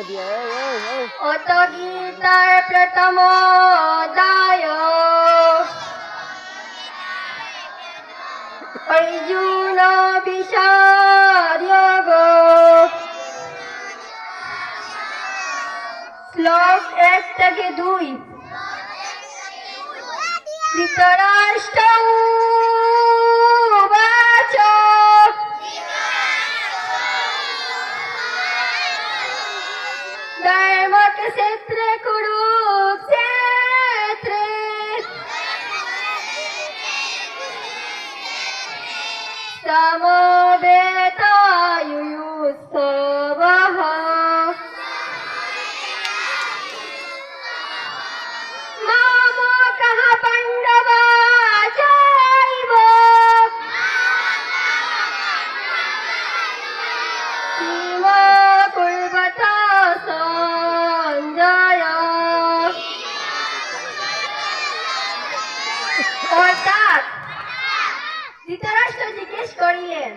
অত গীতার প্রথম অধ্যায় অর্জুন বিষাদ যোগ শ্লোক 1 থেকে 2 ধৃতরাষ্ট্র উবাচ ধর্মক্ষেত্রে কুরুক্ষেত্রে সমবেতাयुयुत्सवः मामकः पाण्डवाश्चैव किम कुर्वत সঞ্জয়। অর্থাৎ ধৃতরাষ্ট্র জিজ্ঞেস করিলেন,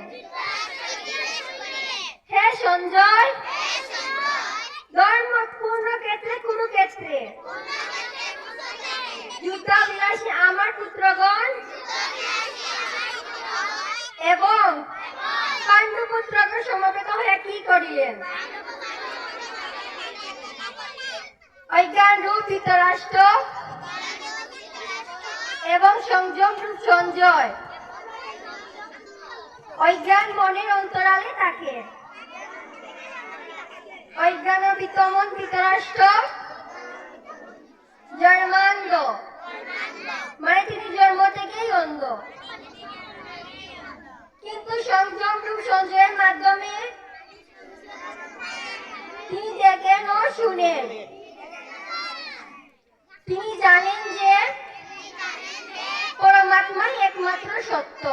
হে সঞ্জয়, ধর্মপূর্ণ ক্ষেত্রে কুরুক্ষেত্রে যুদ্ধাভিলাষী আমার পুত্রগণ এবং পাণ্ডুপুত্রগণ সমবেত হইয়া কি করিলেন? অজ্ঞান রূপ ধৃতরাষ্ট্র এবং সংযম রূপ সঞ্জয় অজ্ঞান মনের অন্তরালে থাকে। অজ্ঞান বিতমন ধৃতরাষ্ট্র জন্মান্ধ, মানে তিনি জন্ম থেকেই অন্ধ, কিন্তু সংযম রূপ সঞ্জয়ের মাধ্যমে তিনি দেখেন ও শুনেন। তিনি জানেন যে পরমাত্মাই একমাত্র সত্য।